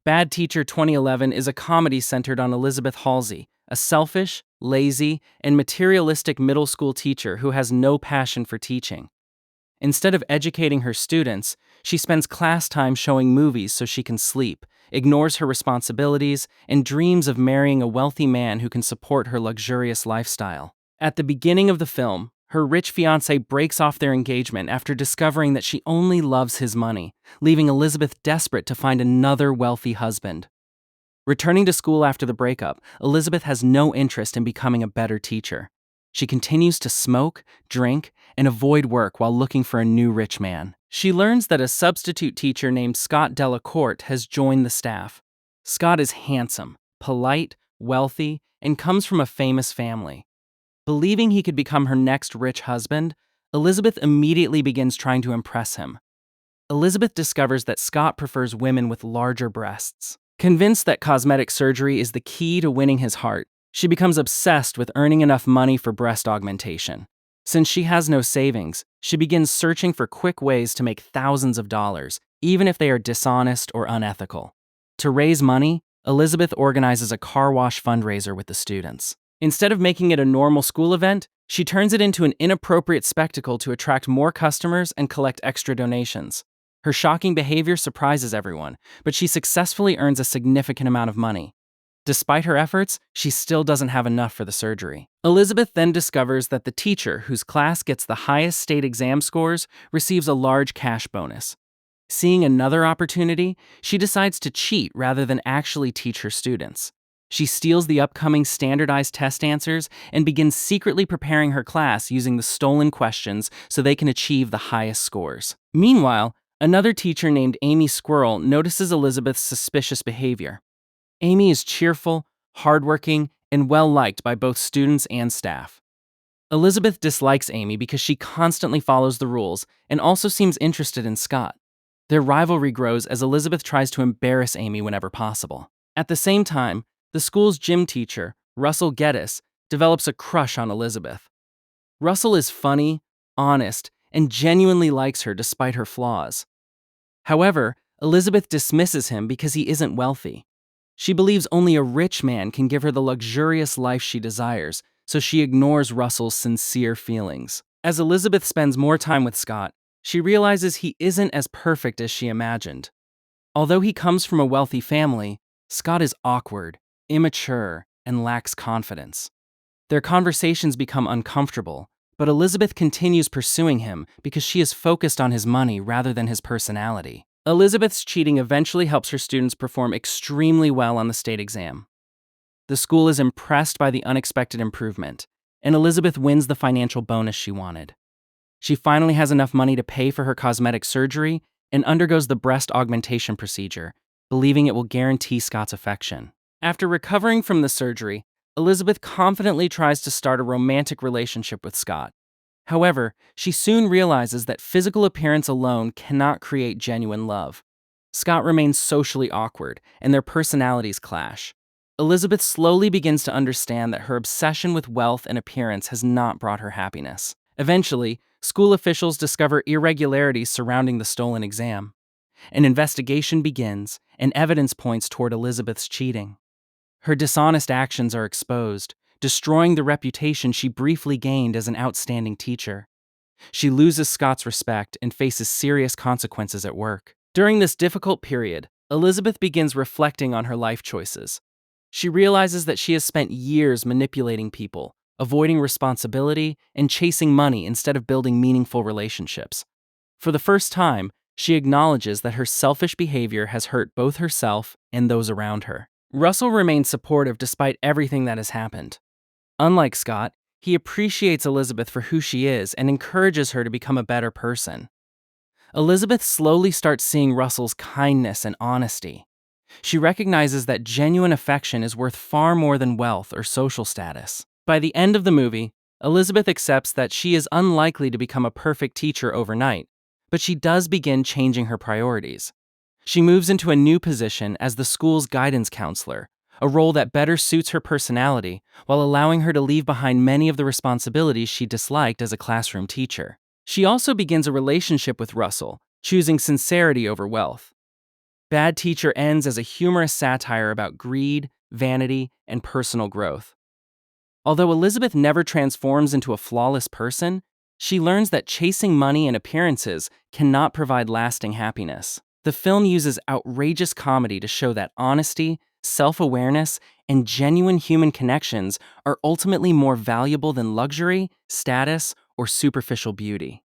Bad Teacher 2011 is a comedy centered on Elizabeth Halsey, a selfish, lazy, and materialistic middle school teacher who has no passion for teaching. Instead of educating her students, she spends class time showing movies so she can sleep, ignores her responsibilities, and dreams of marrying a wealthy man who can support her luxurious lifestyle. At the beginning of the film, her rich fiancé breaks off their engagement after discovering that she only loves his money, leaving Elizabeth desperate to find another wealthy husband. Returning to school after the breakup, Elizabeth has no interest in becoming a better teacher. She continues to smoke, drink, and avoid work while looking for a new rich man. She learns that a substitute teacher named Scott Delacourt has joined the staff. Scott is handsome, polite, wealthy, and comes from a famous family. Believing he could become her next rich husband, Elizabeth immediately begins trying to impress him. Elizabeth discovers that Scott prefers women with larger breasts. Convinced that cosmetic surgery is the key to winning his heart, she becomes obsessed with earning enough money for breast augmentation. Since she has no savings, she begins searching for quick ways to make thousands of dollars, even if they are dishonest or unethical. To raise money, Elizabeth organizes a car wash fundraiser with the students. Instead of making it a normal school event, she turns it into an inappropriate spectacle to attract more customers and collect extra donations. Her shocking behavior surprises everyone, but she successfully earns a significant amount of money. Despite her efforts, she still doesn't have enough for the surgery. Elizabeth then discovers that the teacher whose class gets the highest state exam scores receives a large cash bonus. Seeing another opportunity, she decides to cheat rather than actually teach her students. She steals the upcoming standardized test answers and begins secretly preparing her class using the stolen questions so they can achieve the highest scores. Meanwhile, another teacher named Amy Squirrel notices Elizabeth's suspicious behavior. Amy is cheerful, hardworking, and well-liked by both students and staff. Elizabeth dislikes Amy because she constantly follows the rules and also seems interested in Scott. Their rivalry grows as Elizabeth tries to embarrass Amy whenever possible. At the same time, the school's gym teacher, Russell Geddes, develops a crush on Elizabeth. Russell is funny, honest, and genuinely likes her despite her flaws. However, Elizabeth dismisses him because he isn't wealthy. She believes only a rich man can give her the luxurious life she desires, so she ignores Russell's sincere feelings. As Elizabeth spends more time with Scott, she realizes he isn't as perfect as she imagined. Although he comes from a wealthy family, Scott is awkward, immature, and lacks confidence. Their conversations become uncomfortable, but Elizabeth continues pursuing him because she is focused on his money rather than his personality. Elizabeth's cheating eventually helps her students perform extremely well on the state exam. The school is impressed by the unexpected improvement, and Elizabeth wins the financial bonus she wanted. She finally has enough money to pay for her cosmetic surgery and undergoes the breast augmentation procedure, believing it will guarantee Scott's affection. After recovering from the surgery, Elizabeth confidently tries to start a romantic relationship with Scott. However, she soon realizes that physical appearance alone cannot create genuine love. Scott remains socially awkward, and their personalities clash. Elizabeth slowly begins to understand that her obsession with wealth and appearance has not brought her happiness. Eventually, school officials discover irregularities surrounding the stolen exam. An investigation begins, and evidence points toward Elizabeth's cheating. Her dishonest actions are exposed, destroying the reputation she briefly gained as an outstanding teacher. She loses Scott's respect and faces serious consequences at work. During this difficult period, Elizabeth begins reflecting on her life choices. She realizes that she has spent years manipulating people, avoiding responsibility, and chasing money instead of building meaningful relationships. For the first time, she acknowledges that her selfish behavior has hurt both herself and those around her. Russell remains supportive despite everything that has happened. Unlike Scott, he appreciates Elizabeth for who she is and encourages her to become a better person. Elizabeth slowly starts seeing Russell's kindness and honesty. She recognizes that genuine affection is worth far more than wealth or social status. By the end of the movie, Elizabeth accepts that she is unlikely to become a perfect teacher overnight, but she does begin changing her priorities. She moves into a new position as the school's guidance counselor, a role that better suits her personality while allowing her to leave behind many of the responsibilities she disliked as a classroom teacher. She also begins a relationship with Russell, choosing sincerity over wealth. Bad Teacher ends as a humorous satire about greed, vanity, and personal growth. Although Elizabeth never transforms into a flawless person, she learns that chasing money and appearances cannot provide lasting happiness. The film uses outrageous comedy to show that honesty, self-awareness, and genuine human connections are ultimately more valuable than luxury, status, or superficial beauty.